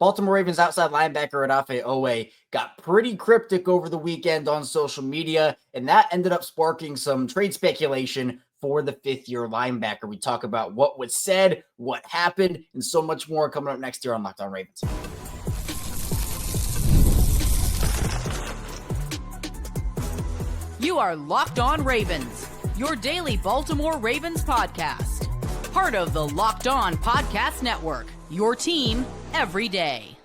Baltimore Ravens outside linebacker Odafe Oweh got pretty cryptic over the weekend on social media, and that ended up sparking some trade speculation for the fifth-year linebacker. We talk about what was said, what happened, and so much more coming up next year on Locked On Ravens. You are Locked On Ravens, your daily Baltimore Ravens podcast. Part of the Locked On Podcast Network, your team every day.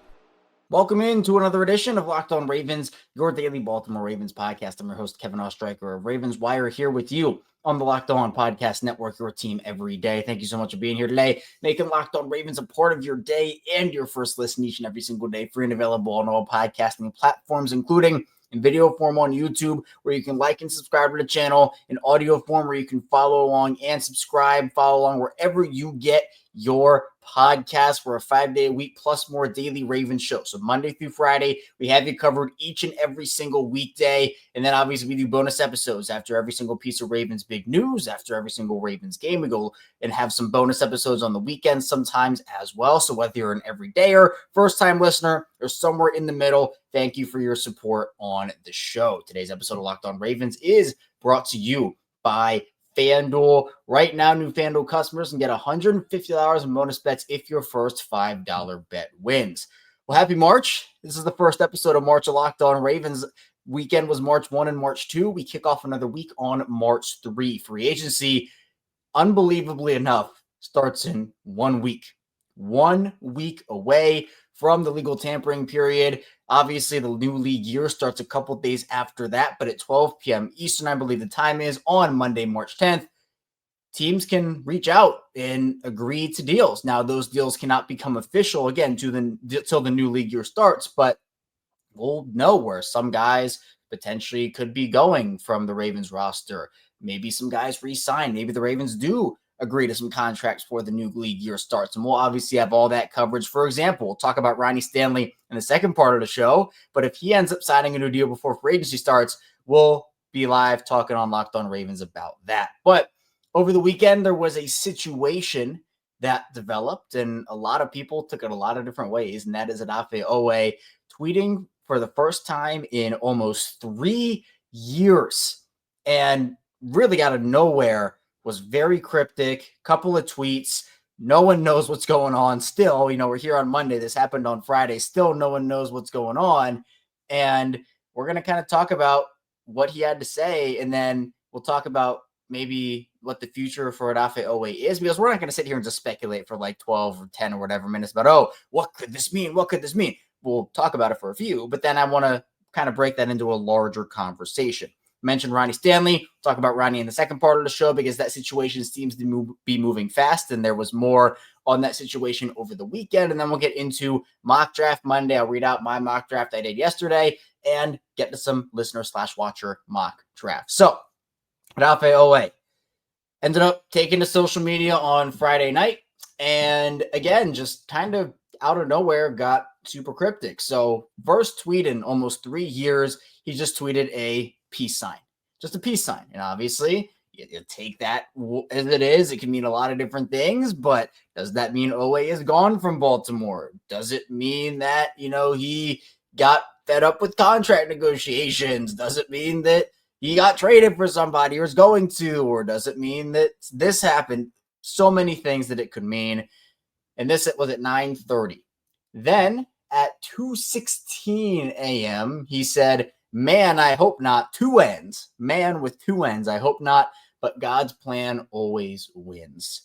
Welcome into another edition of Locked On Ravens, your daily Baltimore Ravens podcast. I'm your host, Kevin Oestreicher of Ravens Wire, here with you on the Locked On Podcast Network, your team every day. Thank you so much for being here today, making Locked On Ravens a part of your day and your first listen each and every single day, free and available on all podcasting platforms, including in video form on YouTube, where you can like and subscribe to the channel, in audio form where you can follow along and subscribe, follow along wherever you get your podcast. We're a 5-day-a-week plus more daily Ravens show. So Monday through Friday, we have you covered each and every single weekday. And then obviously we do bonus episodes after every single piece of Ravens big news, after every single Ravens game. We go and have some bonus episodes on the weekends sometimes as well. So whether you're an everydayer, first-time listener, or somewhere in the middle, thank you for your support on the show. Today's episode of Locked On Ravens is brought to you by FanDuel. Right now, new FanDuel customers can get $150 in bonus bets if your first $5 bet wins. Well, happy March. This is the first episode of March of Locked On Ravens. Weekend was March 1 and March 2. We kick off another week on March 3. Free agency, unbelievably enough, starts in 1 week. 1 week away from the legal tampering period. Obviously, the new league year starts a couple days after that, but at 12 p.m. Eastern, I believe the time is, on Monday, March 10th, teams can reach out and agree to deals. Now, those deals cannot become official, again, till the new league year starts, but we'll know where some guys potentially could be going from the Ravens roster. Maybe some guys re-sign. Maybe the Ravens do agree to some contracts before the new league year starts. And we'll obviously have all that coverage. For example, we'll talk about Ronnie Stanley in the second part of the show. But if he ends up signing a new deal before free agency starts, we'll be live talking on Locked On Ravens about that. But over the weekend, there was a situation that developed, and a lot of people took it a lot of different ways. And that is Odafe Oweh tweeting for the first time in almost 3 years. And really out of nowhere, was very cryptic, couple of tweets. No one knows what's going on still. We're here on Monday. This happened on Friday. Still no one knows what's going on. And we're going to kind of talk about what he had to say. And then we'll talk about maybe what the future for Odafe Oweh is, because we're not going to sit here and just speculate for like 12 or 10 or whatever minutes about, what could this mean? What could this mean? We'll talk about it for a few, but then I want to kind of break that into a larger conversation. Mentioned Ronnie Stanley. Talk about Ronnie in the second part of the show, because that situation seems to be moving fast, and there was more on that situation over the weekend. And then we'll get into mock draft Monday. I'll read out my mock draft I did yesterday and get to some listener/watcher mock draft. So Odafe Oweh ended up taking to social media on Friday night, and again, just kind of out of nowhere got super cryptic. So first tweet in almost 3 years, he just tweeted a peace sign, just a peace sign. And obviously you take that as it is. It can mean a lot of different things, but does that mean Oweh is gone from Baltimore? Does it mean that, he got fed up with contract negotiations? Does it mean that he got traded for somebody or is going to, or does it mean that this happened? So many things that it could mean. And this was at 9:30. Then at 2:16 a.m., he said, "Man, I hope not." 2 ends. Man with 2 ends. I hope not, but God's plan always wins.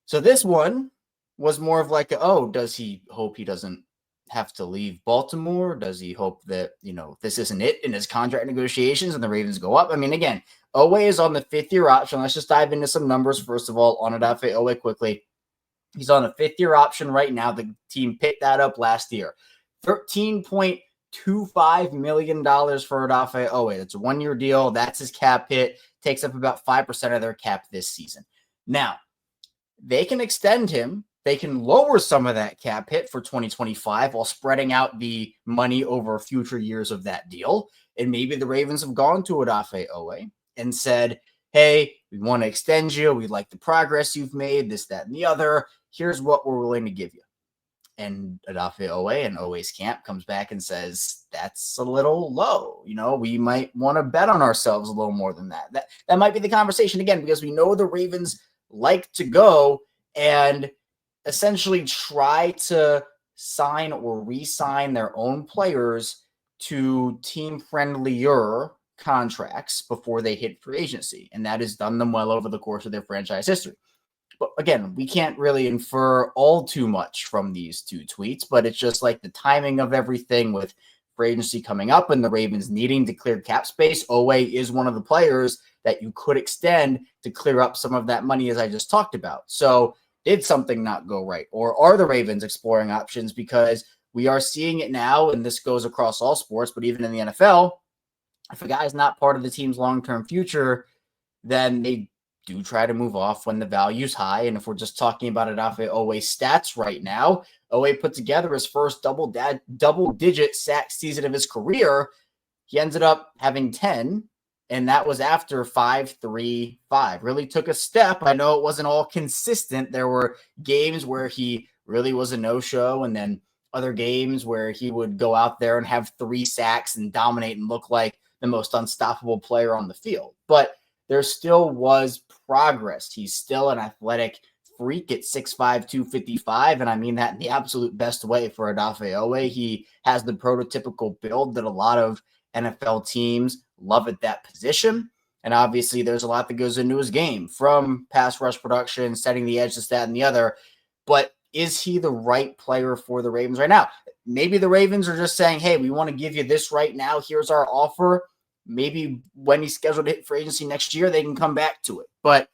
So this one was more of like, does he hope he doesn't have to leave Baltimore? Does he hope that, this isn't it in his contract negotiations and the Ravens go up? I mean, again, Oweh is on the 5th-year option. Let's just dive into some numbers, first of all, on Odafe Oweh quickly. He's on a 5th-year option right now. The team picked that up last year. $13.25 million for Odafe Oweh. That's a 1-year deal. That's his cap hit. Takes up about 5% of their cap this season. Now, they can extend him. They can lower some of that cap hit for 2025 while spreading out the money over future years of that deal. And maybe the Ravens have gone to Odafe Oweh and said, hey, we want to extend you. We like the progress you've made, this, that, and the other. Here's what we're willing to give you. And Odafe Oweh and Oweh's camp comes back and says, that's a little low. We might want to bet on ourselves a little more than that. That might be the conversation again, because we know the Ravens like to go and essentially try to sign or re-sign their own players to team-friendlier contracts before they hit free agency. And that has done them well over the course of their franchise history. But again, we can't really infer all too much from these two tweets, but it's just like the timing of everything with free agency coming up and the Ravens needing to clear cap space. Oweh is one of the players that you could extend to clear up some of that money, as I just talked about. So did something not go right? Or are the Ravens exploring options? Because we are seeing it now, and this goes across all sports, but even in the NFL, if a guy's not part of the team's long-term future, then they do try to move off when the value's high. And if we're just talking about Odafe Oweh's stats right now, Oweh put together his first double-digit sack season of his career. He ended up having 10, and that was after 5-3-5. Really took a step. I know it wasn't all consistent. There were games where he really was a no-show, and then other games where he would go out there and have 3 sacks and dominate and look like the most unstoppable player on the field. But there still was progress. He's still an athletic freak at 6'5", 255, and I mean that in the absolute best way for Odafe Oweh. He has the prototypical build that a lot of NFL teams love at that position, and obviously there's a lot that goes into his game, from pass rush production, setting the edge, this, that, and the other. But is he the right player for the Ravens right now? Maybe the Ravens are just saying, hey, we want to give you this right now. Here's our offer. Maybe when he's scheduled to hit free agency next year, they can come back to it. But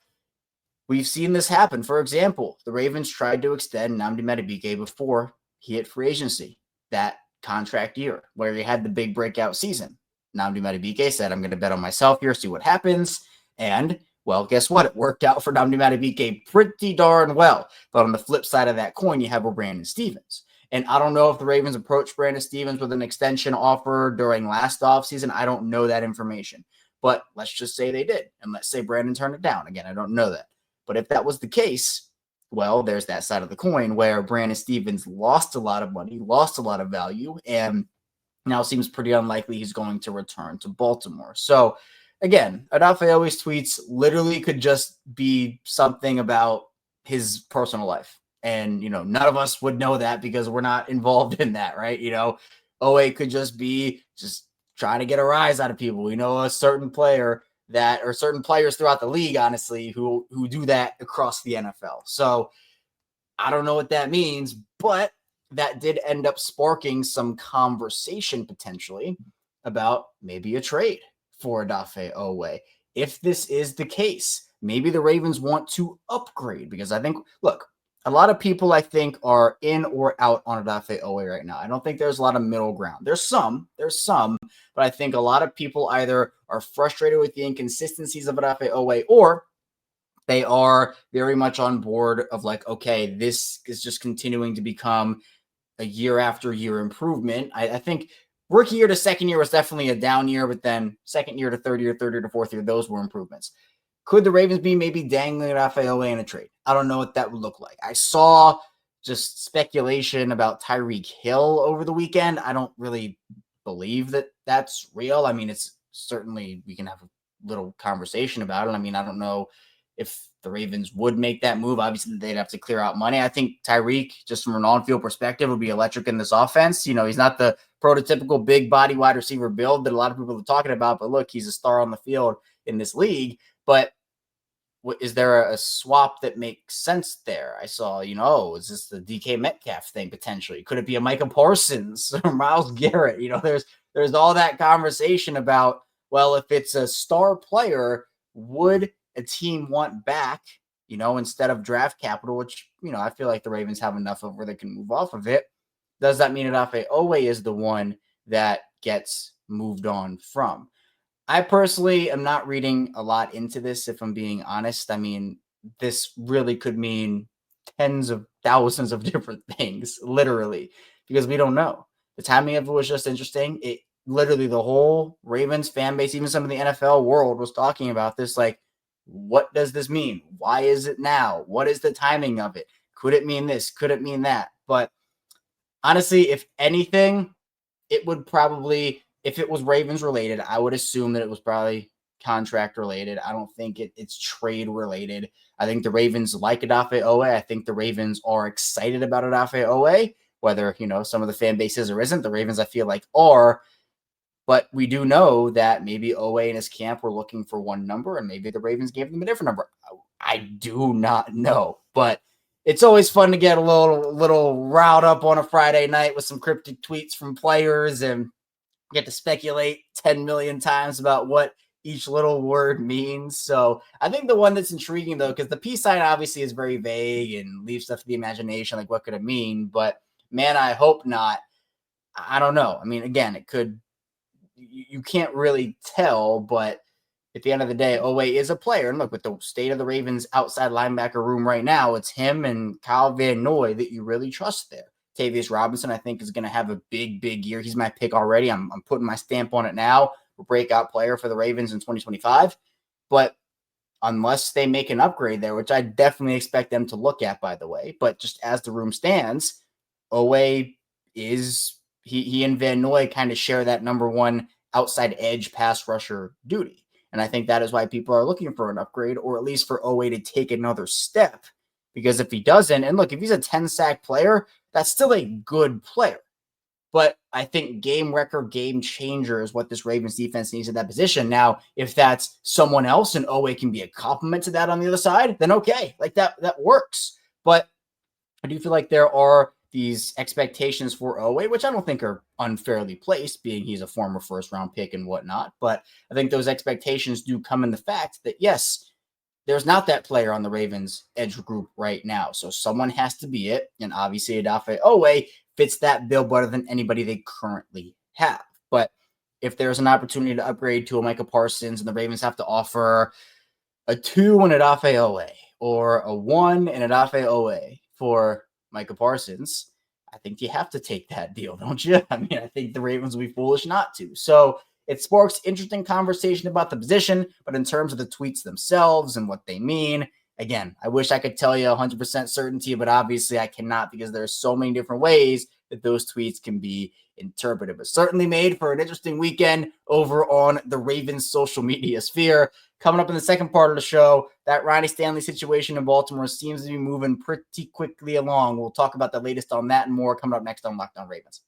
we've seen this happen. For example, the Ravens tried to extend Nnamdi Madubuike before he hit free agency that contract year where he had the big breakout season. Nnamdi Madubuike said, I'm going to bet on myself here, see what happens. And, well, guess what? It worked out for Nnamdi Madubuike pretty darn well. But on the flip side of that coin, you have a Brandon Stephens. And I don't know if the Ravens approached Brandon Stephens with an extension offer during last offseason. I don't know that information. But let's just say they did. And let's say Brandon turned it down. Again, I don't know that. But if that was the case, well, there's that side of the coin where Brandon Stephens lost a lot of money, lost a lot of value, and now seems pretty unlikely he's going to return to Baltimore. So, again, Odafe Oweh's tweets literally could just be something about his personal life. And, none of us would know that because we're not involved in that, right? Oweh could just be just trying to get a rise out of people. We know a certain player or certain players throughout the league, honestly, who do that across the NFL. So I don't know what that means, but that did end up sparking some conversation potentially about maybe a trade for Odafe Oweh. If this is the case, maybe the Ravens want to upgrade, because I think, look, a lot of people, I think, are in or out on Odafe Oweh right now. I don't think there's a lot of middle ground. There's some, but I think a lot of people either are frustrated with the inconsistencies of Odafe Oweh, or they are very much on board of like, okay, this is just continuing to become a year after year improvement. I think rookie year to second year was definitely a down year, but then second year to third year to fourth year, those were improvements. Could the Ravens be maybe dangling Odafe Oweh in a trade? I don't know what that would look like. I saw just speculation about Tyreek Hill over the weekend. I don't really believe that that's real. I mean, it's certainly, we can have a little conversation about it. I mean, I don't know if the Ravens would make that move. Obviously, they'd have to clear out money. I think Tyreek, just from an on-field perspective, would be electric in this offense. He's not the prototypical big body wide receiver build that a lot of people are talking about, but look, he's a star on the field in this league. But is there a swap that makes sense there? I saw, is this the DK Metcalf thing potentially? Could it be a Micah Parsons or Myles Garrett? There's all that conversation about, well, if it's a star player, would a team want back, instead of draft capital, which, I feel like the Ravens have enough of where they can move off of it. Does that mean Odafe Oweh is the one that gets moved on from? I personally am not reading a lot into this, if I'm being honest. I mean, this really could mean tens of thousands of different things, literally, because we don't know. The timing of it was just interesting. It literally, the whole Ravens fan base, even some of the NFL world, was talking about this. Like, what does this mean? Why is it now? What is the timing of it? Could it mean this? Could it mean that? But honestly, if anything, it would probably, if it was Ravens related, I would assume that it was probably contract related. I don't think it's trade related. I think the Ravens like Odafe Oweh. I think the Ravens are excited about Odafe Oweh, whether, some of the fan base is or isn't. The Ravens, I feel like, are. But we do know that maybe Oweh and his camp were looking for one number, and maybe the Ravens gave them a different number. I do not know, but it's always fun to get a little riled up on a Friday night with some cryptic tweets from players and get to speculate 10 million times about what each little word means. So I think the one that's intriguing, though, because the peace sign obviously is very vague and leaves stuff to the imagination, like what could it mean? But man, I hope not. I don't know. I mean, again, it could, you can't really tell, but at the end of the day, Oweh is a player. And look, with the state of the Ravens outside linebacker room right now, it's him and Kyle Van Noy that you really trust there. Tavius Robinson, I think, is going to have a big, big year. He's my pick already. I'm putting my stamp on it now. A breakout player for the Ravens in 2025. But unless they make an upgrade there, which I definitely expect them to look at, by the way, but just as the room stands, Oweh is, he and Van Noy kind of share that number one outside edge pass rusher duty. And I think that is why people are looking for an upgrade, or at least for Oweh to take another step. Because if he doesn't, and look, if he's a 10-sack player, that's still a good player. But I think game record, game changer is what this Ravens defense needs at that position. Now, if that's someone else and Oweh can be a complement to that on the other side, then okay, like that works. But I do feel like there are these expectations for Oweh, which I don't think are unfairly placed, being he's a former first-round pick and whatnot. But I think those expectations do come in the fact that, yes, there's not that player on the Ravens edge group right now. So someone has to be it. And obviously, Odafe Oweh fits that bill better than anybody they currently have. But if there's an opportunity to upgrade to a Micah Parsons and the Ravens have to offer a 2 and Odafe Oweh or a 1 and Odafe Oweh for Micah Parsons, I think you have to take that deal, don't you? I mean, I think the Ravens would be foolish not to. So it sparks interesting conversation about the position, but in terms of the tweets themselves and what they mean, again, I wish I could tell you 100% certainty, but obviously I cannot, because there's so many different ways that those tweets can be interpreted. But certainly made for an interesting weekend over on the Ravens social media sphere. Coming up in the second part of the show, that Ronnie Stanley situation in Baltimore seems to be moving pretty quickly along. We'll talk about the latest on that and more coming up next on Locked On Ravens.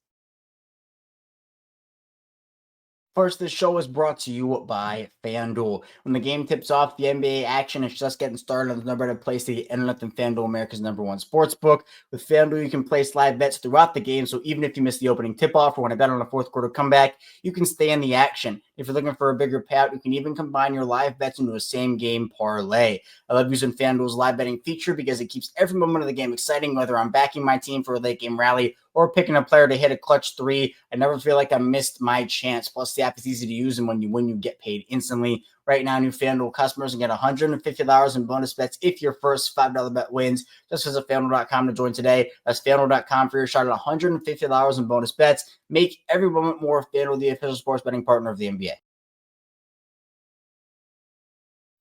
First, this show is brought to you by FanDuel. When the game tips off, the NBA action is just getting started. There's no better place to get internet than FanDuel, America's #1 sportsbook. With FanDuel, you can place live bets throughout the game, so even if you miss the opening tip-off or want to bet on a fourth quarter comeback, you can stay in the action. If you're looking for a bigger payout, you can even combine your live bets into a same-game parlay. I love using FanDuel's live betting feature because it keeps every moment of the game exciting, whether I'm backing my team for a late-game rally or picking a player to hit a clutch 3. I never feel like I missed my chance. Plus, the app is easy to use, and when you win, you get paid instantly. Right now, new FanDuel customers can get $150 in bonus bets if your first $5 bet wins. Just visit FanDuel.com to join today. That's FanDuel.com for your shot at $150 in bonus bets. Make every moment more. FanDuel, the official sports betting partner of the NBA.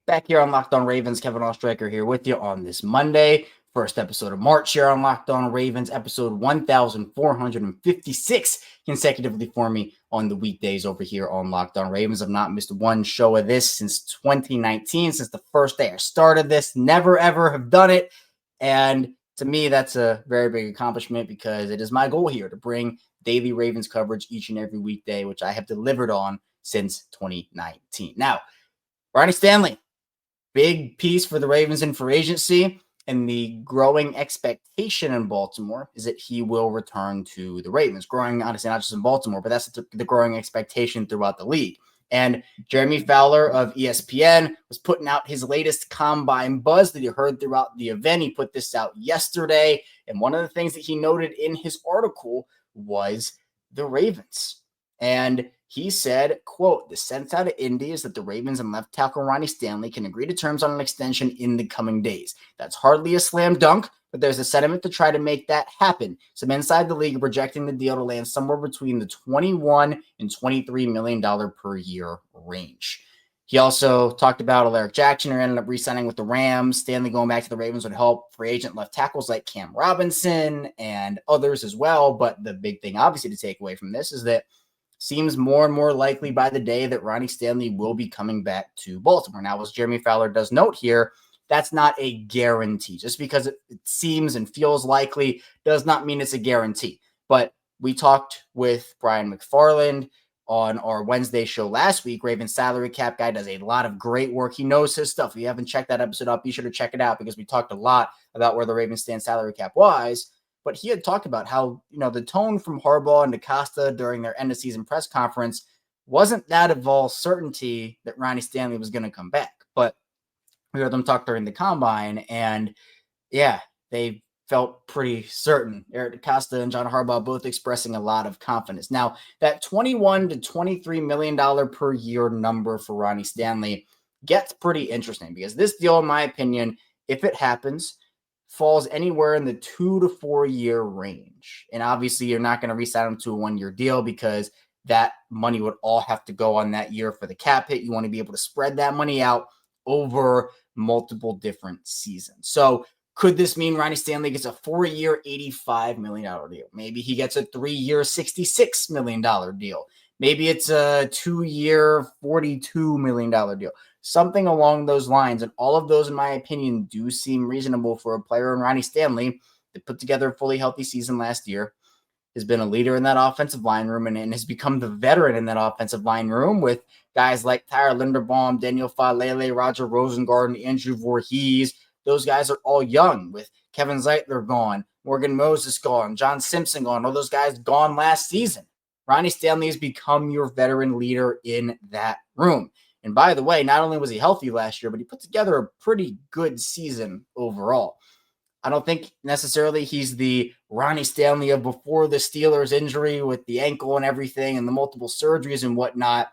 Back here on Locked On Ravens, Kevin Oestreicher here with you on this Monday. First episode of March here on Locked On Ravens, episode 1,456 consecutively for me on the weekdays over here on Locked On Ravens. I've not missed one show of this since 2019, since the first day I started this. Never, ever have done it. And to me, that's a very big accomplishment because it is my goal here to bring daily Ravens coverage each and every weekday, which I have delivered on since 2019. Now, Ronnie Stanley, big piece for the Ravens in free agency. And the growing expectation in Baltimore is that he will return to the Ravens. Growing, honestly, not just in Baltimore, but that's the growing expectation throughout the league. And Jeremy Fowler of ESPN was putting out his latest combine buzz that he heard throughout the event. He put this out yesterday. And one of the things that he noted in his article was the Ravens. And he said, quote, "The sense out of Indy is that the Ravens and left tackle Ronnie Stanley can agree to terms on an extension in the coming days. That's hardly a slam dunk, but there's a sentiment to try to make that happen. Some inside the league are projecting the deal to land somewhere between the $21 and $23 million per year range." He also talked about Derrick Jackson, who ended up re-signing with the Rams. Stanley going back to the Ravens would help free agent left tackles like Cam Robinson and others as well. But the big thing, obviously, to take away from this is that seems more and more likely by the day that Ronnie Stanley will be coming back to Baltimore. Now, as Jeremy Fowler does note here, that's not a guarantee. Just because it seems and feels likely does not mean it's a guarantee. But we talked with Brian McFarland on our Wednesday show last week. Ravens salary cap guy does a lot of great work. He knows his stuff. If you haven't checked that episode out, be sure to check it out because we talked a lot about where the Ravens stand salary cap wise. But he had talked about how, the tone from Harbaugh and DaCosta during their end of season press conference wasn't that of all certainty that Ronnie Stanley was going to come back. But we heard them talk during the combine, and yeah, they felt pretty certain. Eric DaCosta and John Harbaugh both expressing a lot of confidence. Now, that $21 to $23 million per year number for Ronnie Stanley gets pretty interesting because this deal, in my opinion, if it happens, falls anywhere in the 2 to 4 year range. And obviously, you're not going to re-sign him to a 1 year deal because that money would all have to go on that year for the cap hit. You want to be able to spread that money out over multiple different seasons. So could this mean Ronnie Stanley gets a 4-year, $85 million deal? Maybe he gets a 3-year, $66 million deal. Maybe it's a 2-year, $42 million deal. Something along those lines. And all of those, in my opinion, do seem reasonable for a player in Ronnie Stanley that put together a fully healthy season last year, has been a leader in that offensive line room, and has become the veteran in that offensive line room with guys like Tyler Linderbaum, Daniel Falele, Roger Rosengard, Andrew Voorhees. Those guys are all young, with Kevin Zeitler gone, Morgan Moses gone, John Simpson gone, all those guys gone last season. Ronnie Stanley has become your veteran leader in that room. And by the way, not only was he healthy last year, but he put together a pretty good season overall. I don't think necessarily he's the Ronnie Stanley of before the Steelers injury with the ankle and everything and the multiple surgeries and whatnot,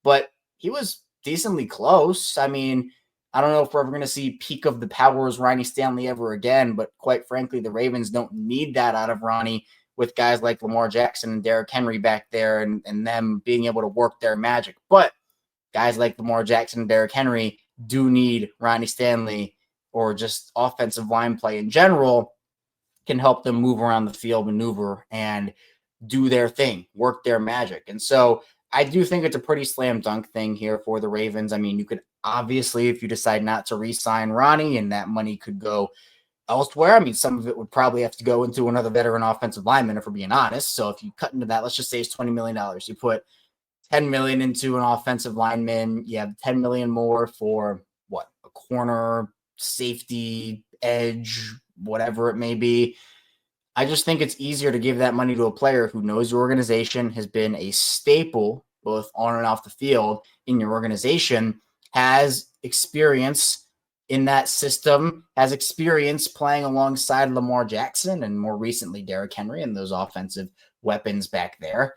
but he was decently close. I mean, I don't know if we're ever going to see peak of the powers Ronnie Stanley ever again, but quite frankly, the Ravens don't need that out of Ronnie with guys like Lamar Jackson and Derrick Henry back there and them being able to work their magic. But guys like Lamar Jackson and Derrick Henry do need Ronnie Stanley, or just offensive line play in general, can help them move around the field, maneuver, and do their thing, work their magic. And so I do think it's a pretty slam dunk thing here for the Ravens. I mean, you could obviously, if you decide not to re-sign Ronnie and that money could go elsewhere, I mean, some of it would probably have to go into another veteran offensive lineman, if we're being honest. So if you cut into that, let's just say it's $20 million. You put $10 million into an offensive lineman. You have $10 million more for a corner, safety, edge, whatever it may be. I just think it's easier to give that money to a player who knows your organization, has been a staple both on and off the field in your organization, has experience in that system, has experience playing alongside Lamar Jackson and more recently Derrick Henry and those offensive weapons back there.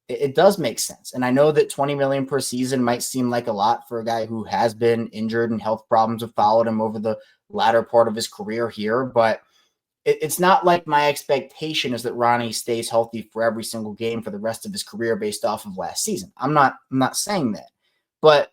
It does make sense. And I know that $20 million per season might seem like a lot for a guy who has been injured and health problems have followed him over the latter part of his career here, but it's not like my expectation is that Ronnie stays healthy for every single game for the rest of his career based off of last season. I'm not saying that. But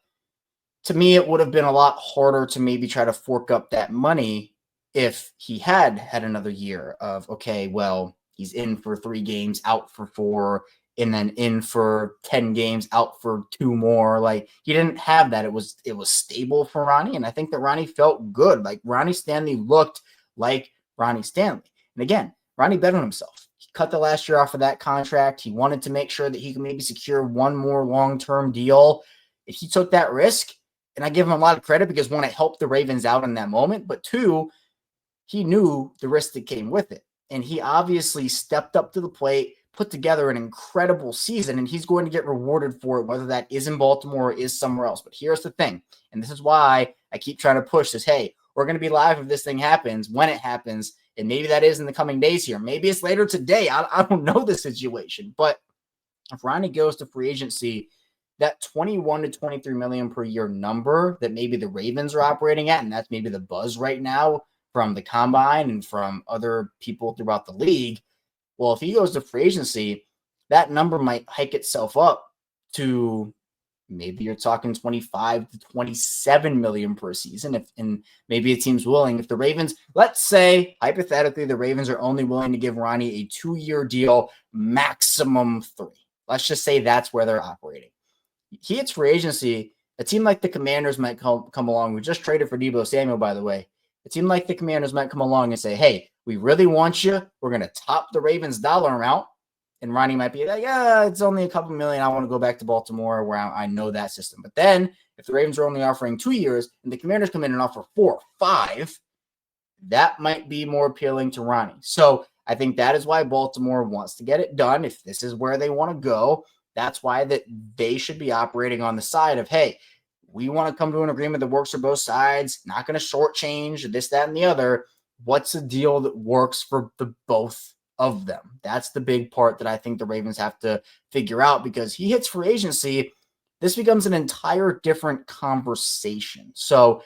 to me, it would have been a lot harder to maybe try to fork up that money if he had another year of, okay, well, he's in for 3 games, out for 4, and then in for 10 games, out for 2 more. Like, he didn't have that. It was stable for Ronnie, and I think that Ronnie felt good. Like, Ronnie Stanley looked like Ronnie Stanley. And again, Ronnie bet on himself. He cut the last year off of that contract. He wanted to make sure that he could maybe secure one more long-term deal. If he took that risk, and I give him a lot of credit because, 1, it helped the Ravens out in that moment, but 2, he knew the risk that came with it. And he obviously stepped up to the plate, put together an incredible season, and he's going to get rewarded for it, whether that is in Baltimore or is somewhere else. But here's the thing, and this is why I keep trying to push this. Hey, we're going to be live if this thing happens, when it happens, and maybe that is in the coming days here. Maybe it's later today. I don't know the situation. But if Ronnie goes to free agency, that 21 to 23 million per year number that maybe the Ravens are operating at, and that's maybe the buzz right now from the combine and from other people throughout the league. Well, if he goes to free agency, that number might hike itself up to maybe you're talking 25 to 27 million per season. And maybe a team's willing. If the Ravens, let's say, hypothetically, the Ravens are only willing to give Ronnie a 2-year deal, maximum 3. Let's just say that's where they're operating. He hits free agency. A team like the Commanders might come along. We just traded for Deebo Samuel, by the way. A team like the Commanders might come along and say, hey, we really want you. We're going to top the Ravens dollar amount. And Ronnie might be like, yeah, it's only a couple million. I want to go back to Baltimore where I know that system. But then if the Ravens are only offering 2 years and the Commanders come in and offer 4 or 5, that might be more appealing to Ronnie. So I think that is why Baltimore wants to get it done. If this is where they want to go, that's why that they should be operating on the side of, hey, we want to come to an agreement that works for both sides, not going to shortchange this, that, and the other. What's a deal that works for the both of them? That's the big part that I think the Ravens have to figure out, because he hits free agency. This becomes an entire different conversation. So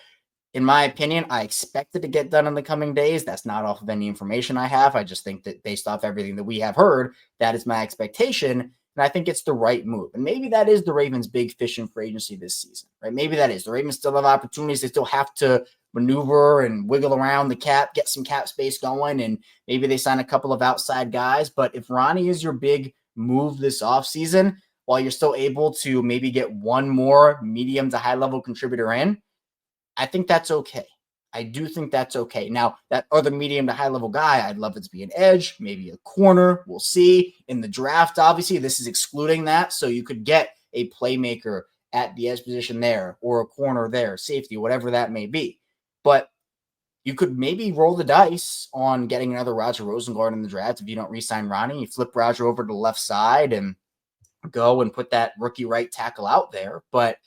in my opinion, I expect it to get done in the coming days. That's not off of any information I have. I just think that based off everything that we have heard, that is my expectation. And I think it's the right move. And maybe that is the Ravens' big fish in free agency this season, right? Maybe that is. The Ravens still have opportunities. They still have to maneuver and wiggle around the cap, get some cap space going, and maybe they sign a couple of outside guys. But if Ronnie is your big move this offseason, while you're still able to maybe get one more medium to high-level contributor in, I think that's okay. I do think that's okay. Now, that other medium to high-level guy, I'd love it to be an edge, maybe a corner. We'll see. In the draft, obviously, this is excluding that. So you could get a playmaker at the edge position there, or a corner there, safety, whatever that may be. But you could maybe roll the dice on getting another Roger Rosengard in the draft if you don't re-sign Ronnie. You flip Roger over to the left side and go and put that rookie right tackle out there. But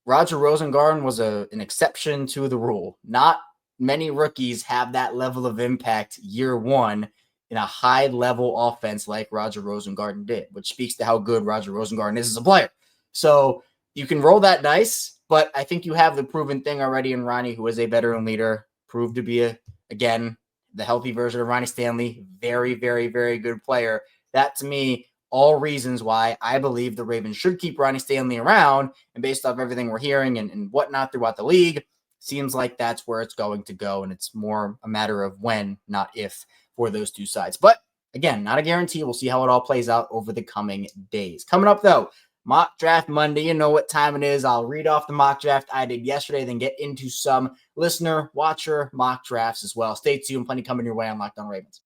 Roger Rosengarten was an exception to the rule. Not many rookies have that level of impact year one in a high-level offense like Roger Rosengarten did, which speaks to how good Roger Rosengarten is as a player. So you can roll that dice, but I think you have the proven thing already in Ronnie, who is a veteran leader, proved to be, again, the healthy version of Ronnie Stanley. Very, very, very good player. That, to me, all reasons why I believe the Ravens should keep Ronnie Stanley around. And based off everything we're hearing and whatnot throughout the league, seems like that's where it's going to go. And it's more a matter of when, not if, for those two sides. But again, not a guarantee. We'll see how it all plays out over the coming days. Coming up, though, Mock Draft Monday. You know what time it is. I'll read off the mock draft I did yesterday, then get into some listener, watcher mock drafts as well. Stay tuned. Plenty coming your way on Locked On Ravens.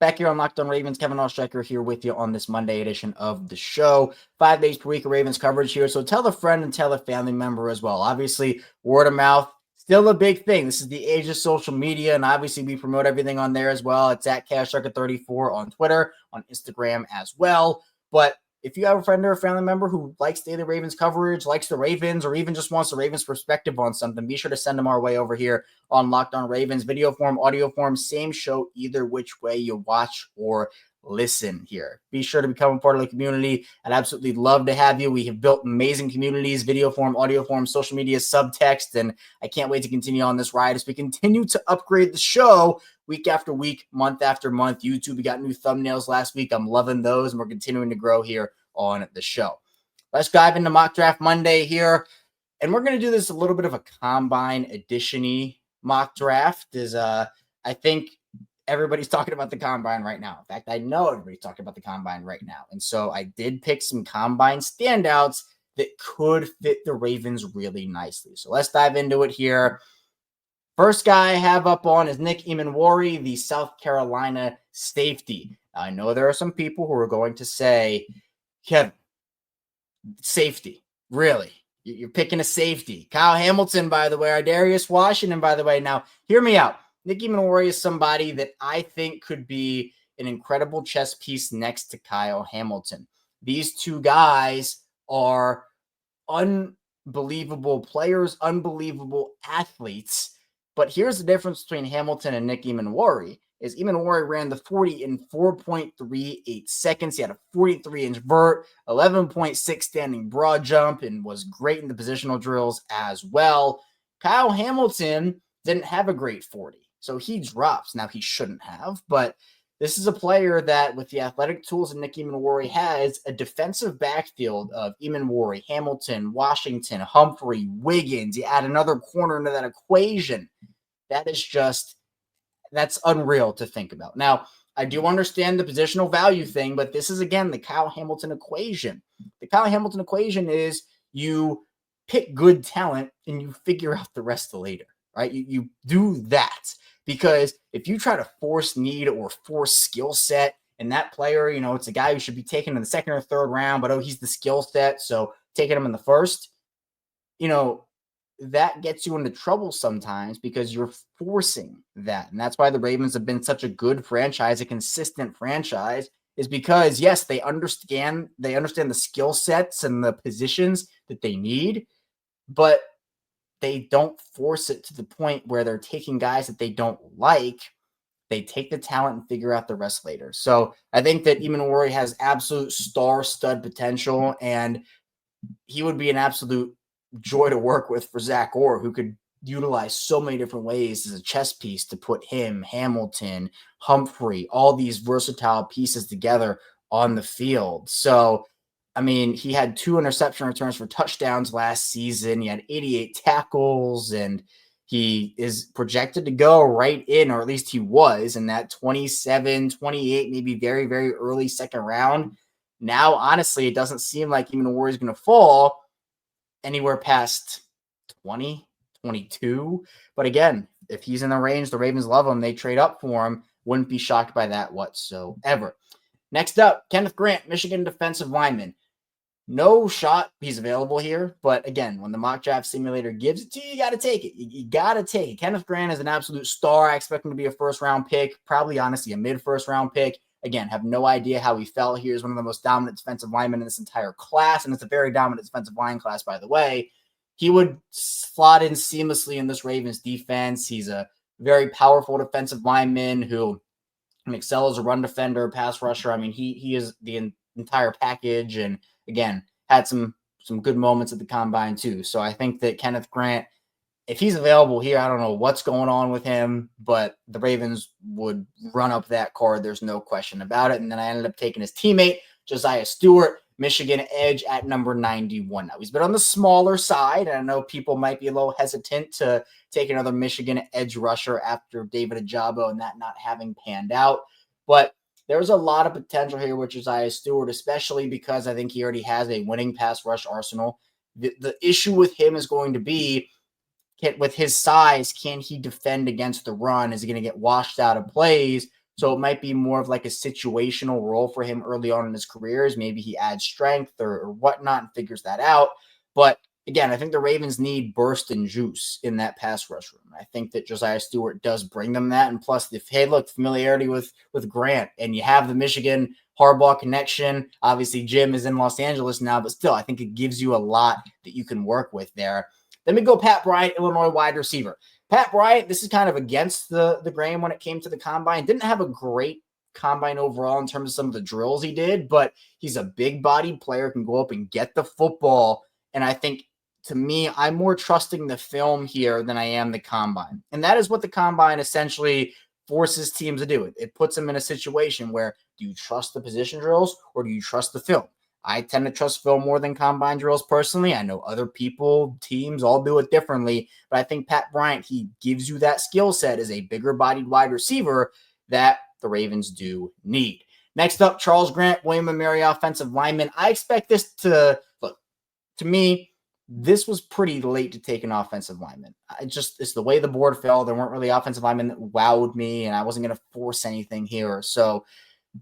Back here on Locked On Ravens, Kevin Oestreicher here with you on this Monday edition of the show. 5 days per week of Ravens coverage here, so tell a friend and tell a family member as well. Obviously, word of mouth, still a big thing. This is the age of social media, and obviously we promote everything on there as well. It's at CashSharker34 on Twitter, on Instagram as well. But if you have a friend or a family member who likes daily Ravens coverage, likes the Ravens, or even just wants the Ravens perspective on something, be sure to send them our way over here on Locked On Ravens, video form, audio form, same show, either which way you watch or listen here. Be sure to become a part of the community. I'd absolutely love to have you. We have built amazing communities, video form, audio form, social media, subtext, and I can't wait to continue on this ride as we continue to upgrade the show week after week, month after month. YouTube, we got new thumbnails last week. I'm loving those, and we're continuing to grow here on the show. Let's dive into Mock Draft Monday here, and we're going to do this a little bit of a combine edition-y mock draft. I think everybody's talking about the combine right now. In fact, I know everybody's talking about the combine right now. And so I did pick some combine standouts that could fit the Ravens really nicely. So let's dive into it here. First guy I have up on is Nick Emmanwori, the South Carolina safety. Now, I know there are some people who are going to say, Kevin, safety, really? You're picking a safety. Kyle Hamilton, by the way, or Darius Washington, by the way. Now, hear me out. Nick Emmanwori is somebody that I think could be an incredible chess piece next to Kyle Hamilton. These two guys are unbelievable players, unbelievable athletes. But here's the difference between Hamilton and Nick Emmanwori is Emmanwori ran the 40 in 4.38 seconds. He had a 43-inch vert, 11.6 standing broad jump, and was great in the positional drills as well. Kyle Hamilton didn't have a great 40. So he drops. Now, he shouldn't have, but this is a player that, with the athletic tools that Nick Emmanwori has, a defensive backfield of Emmanwori, Hamilton, Washington, Humphrey, Wiggins. You add another corner into that equation. That is just, that's unreal to think about. Now, I do understand the positional value thing, but this is, again, the Kyle Hamilton equation. The Kyle Hamilton equation is you pick good talent and you figure out the rest later, right? You do that, because if you try to force need or force skill set, and that player, it's a guy who should be taken in the second or third round, but he's the skill set, so taking him in the first, that gets you into trouble sometimes because you're forcing that. And that's why the Ravens have been such a good franchise, a consistent franchise, is because, yes, they understand the skill sets and the positions that they need, but they don't force it to the point where they're taking guys that they don't like. They take the talent and figure out the rest later. So I think that Emmanwori has absolute star stud potential, and he would be an absolute joy to work with for Zach Orr, who could utilize so many different ways as a chess piece to put him, Hamilton, Humphrey, all these versatile pieces together on the field. So, he had 2 interception returns for touchdowns last season. He had 88 tackles, and he is projected to go right in, or at least he was, in that 27, 28, maybe very, very early second round. Now, honestly, it doesn't seem like Emmanwori is going to fall anywhere past 20, 22. But again, if he's in the range, the Ravens love him. They trade up for him. Wouldn't be shocked by that whatsoever. Next up, Kenneth Grant, Michigan defensive lineman. No shot he's available here. But again, when the mock draft simulator gives it to you, you got to take it. You got to take it. Kenneth Grant is an absolute star. I expect him to be a first-round pick, probably, honestly, a mid-first-round pick. Again, have no idea how he fell here. He's one of the most dominant defensive linemen in this entire class, and it's a very dominant defensive line class, by the way. He would slot in seamlessly in this Ravens defense. He's a very powerful defensive lineman who can excel as a run defender, pass rusher. He is the entire package, and again, had some good moments at the combine too. So I think that Kenneth Grant, if he's available here, I don't know what's going on with him, but the Ravens would run up that card. There's no question about it. And then I ended up taking his teammate, Josiah Stewart, Michigan edge at number 91. Now, he's been on the smaller side, and I know people might be a little hesitant to take another Michigan edge rusher after David Ojabo and that not having panned out. But there's a lot of potential here with Josiah Stewart, especially because I think he already has a winning pass rush arsenal. The issue with him is going to be, with his size, can he defend against the run? Is he going to get washed out of plays? So it might be more of like a situational role for him early on in his career. Maybe he adds strength or whatnot and figures that out. But again, I think the Ravens need burst and juice in that pass rush room. I think that Josiah Stewart does bring them that. And plus, familiarity with Grant, and you have the Michigan Harbaugh connection. Obviously, Jim is in Los Angeles now, but still, I think it gives you a lot that you can work with there. Then we go Pat Bryant, Illinois wide receiver. Pat Bryant, this is kind of against the grain when it came to the combine. Didn't have a great combine overall in terms of some of the drills he did, but he's a big-bodied player, can go up and get the football. And I think, to me, I'm more trusting the film here than I am the combine. And that is what the combine essentially forces teams to do. It puts them in a situation where, do you trust the position drills or do you trust the film? I tend to trust film more than combine drills personally. I know other people, teams all do it differently, but I think Pat Bryant, he gives you that skill set as a bigger bodied wide receiver that the Ravens do need. Next up, Charles Grant, William & Mary offensive lineman. I expect this to, look, to me, this was pretty late to take an offensive lineman. It's the way the board fell. There weren't really offensive linemen that wowed me, and I wasn't going to force anything here. So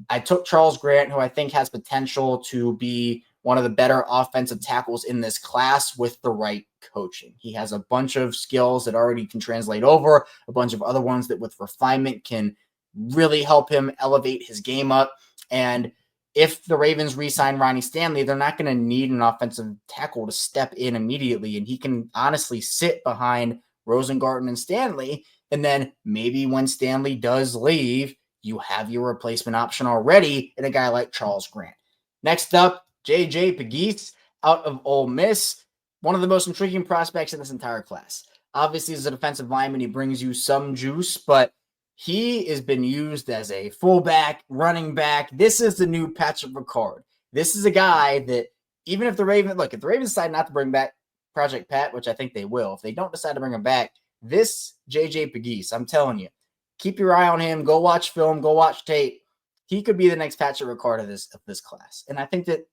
I took Charles Grant, who I think has potential to be one of the better offensive tackles in this class with the right coaching. He has a bunch of skills that already can translate over, a bunch of other ones that with refinement can really help him elevate his game up. And if the Ravens re-sign Ronnie Stanley, they're not going to need an offensive tackle to step in immediately. And he can honestly sit behind Rosengarten and Stanley. And then maybe when Stanley does leave, you have your replacement option already in a guy like Charles Grant. Next up, J.J. Pegues out of Ole Miss. One of the most intriguing prospects in this entire class. Obviously, as a defensive lineman, he brings you some juice, but he has been used as a fullback, running back. This is the new Patrick Ricard. This is a guy that even if the Ravens decide not to bring back Project Pat, which I think they will, if they don't decide to bring him back, this JJ Pegues, I'm telling you, keep your eye on him. Go watch film. Go watch tape. He could be the next Patrick Ricard of this class. And I think that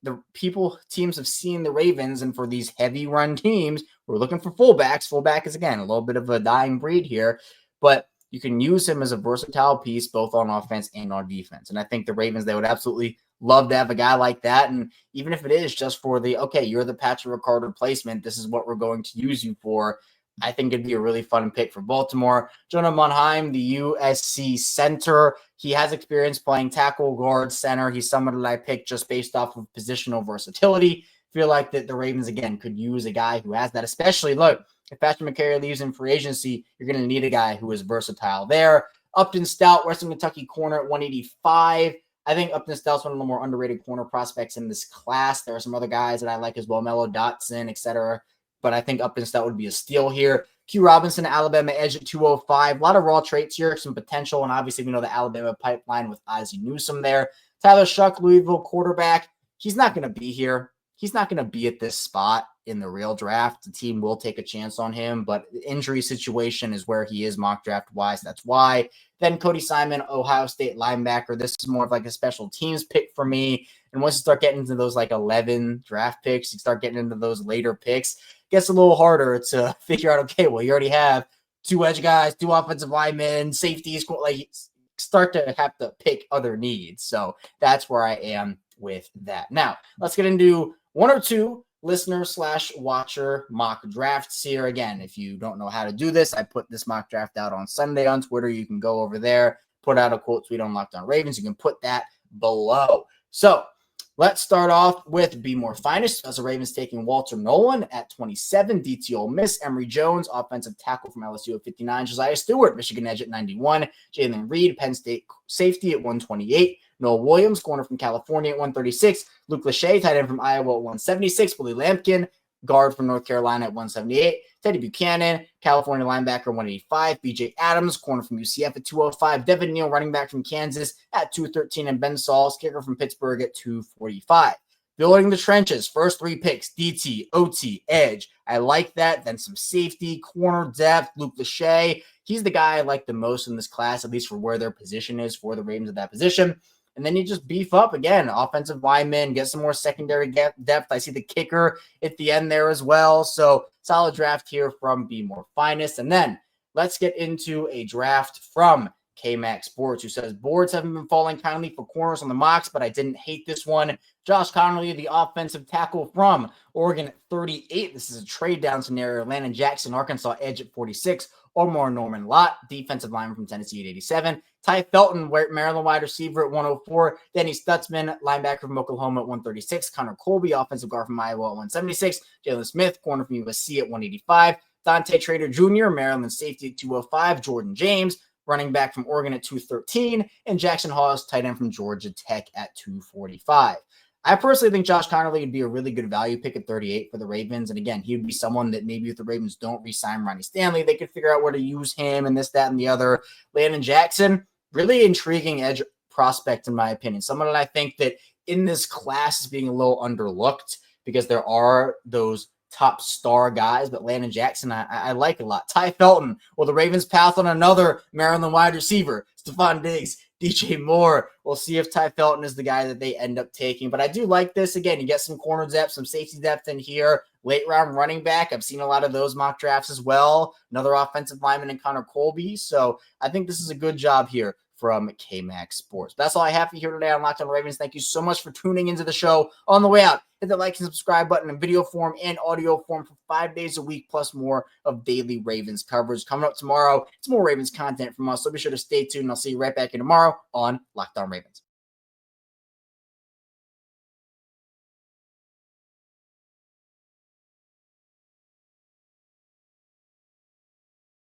teams have seen the Ravens, and for these heavy run teams, we're looking for fullbacks. Fullback is, again, a little bit of a dying breed here, but you can use him as a versatile piece both on offense and on defense. And I think the Ravens, they would absolutely love to have a guy like that. And even if it is just for you're the Patrick Ricard replacement, this is what we're going to use you for, I think it'd be a really fun pick for Baltimore. Jonah Monheim, the USC center. He has experience playing tackle, guard, center. He's someone that I picked just based off of positional versatility. Feel like that the Ravens, again, could use a guy who has that, especially, look, if Patrick McCary leaves in free agency, you're going to need a guy who is versatile there. Upton Stout, Western Kentucky corner at 185. I think Upton Stout's one of the more underrated corner prospects in this class. There are some other guys that I like as well, Mello Dotson, etc., but I think Upton Stout would be a steal here. Q Robinson, Alabama edge at 205. A lot of raw traits here, some potential, and obviously we know the Alabama pipeline with Ozzie Newsome there. Tyler Shuck, Louisville quarterback. He's not going to be here. He's not going to be at this spot in the real draft. The team will take a chance on him, but the injury situation is where he is mock draft-wise. That's why. Then Cody Simon, Ohio State linebacker. This is more of like a special teams pick for me. And once you start getting into those 11 draft picks, you start getting into those later picks, it gets a little harder to figure out, okay, well, you already have 2 edge guys, 2 offensive linemen, safeties, start to have to pick other needs. So that's where I am with that. Now, let's get into 1 or 2 listener/watcher mock drafts here. Again, if you don't know how to do this, I put this mock draft out on Sunday on Twitter. You can go over there, put out a quote tweet on Locked On Ravens. You can put that below. So let's start off with Be More Finest. As the Ravens taking Walter Nolan at 27, DT Ole Miss, Emory Jones, offensive tackle from LSU at 59, Josiah Stewart, Michigan edge at 91, Jalen Reed, Penn State safety at 128, Noah Williams, corner from California at 136, Luke Lachey, tight end from Iowa at 176, Willie Lampkin, guard from North Carolina at 178, Teddy Buchanan, California linebacker 185, BJ Adams, corner from UCF at 205, Devin Neal, running back from Kansas at 213, and Ben Sauls, kicker from Pittsburgh at 245. Building the trenches, first 3 picks, DT, OT, edge. I like that. Then some safety, corner depth, Luke Lachey. He's the guy I like the most in this class, at least for where their position is for the Ravens at that position. And then you just beef up again, offensive linemen, get some more secondary depth. I see the kicker at the end there as well. So solid draft here from Be More Finest. And then let's get into a draft from K-Mac Sports, who says, boards haven't been falling kindly for corners on the mocks, but I didn't hate this one. Josh Connerly, the offensive tackle from Oregon at 38. This is a trade down scenario. Landon Jackson, Arkansas edge at 46. Omar Norman Lott, defensive lineman from Tennessee at 87. Ty Felton, Maryland wide receiver at 104. Denny Stutzman, linebacker from Oklahoma at 136. Connor Colby, offensive guard from Iowa at 176. Jalen Smith, corner from USC at 185. Dante Trader Jr., Maryland safety at 205. Jordan James, running back from Oregon at 213. And Jackson Hawes, tight end from Georgia Tech at 245. I personally think Josh Connerly would be a really good value pick at 38 for the Ravens. And again, he would be someone that maybe if the Ravens don't re-sign Ronnie Stanley, they could figure out where to use him and this, that, and the other. Landon Jackson, really intriguing edge prospect in my opinion. Someone that I think that in this class is being a little underlooked because there are those top star guys, but Landon Jackson I like a lot. Ty Felton, well, the Ravens path on another Maryland wide receiver, Stephon Diggs, DJ Moore. We'll see if Ty Felton is the guy that they end up taking. But I do like this. Again, you get some corner depth, some safety depth in here. Late round running back. I've seen a lot of those mock drafts as well. Another offensive lineman in Connor Colby. So I think this is a good job here from K-Mac Sports. That's all I have for you here today on Locked On Ravens. Thank you so much for tuning into the show. On the way out, hit the like and subscribe button in video form and audio form for 5 days a week, plus more of daily Ravens coverage. Coming up tomorrow, it's more Ravens content from us, so be sure to stay tuned. I'll see you right back here tomorrow on Locked On Ravens.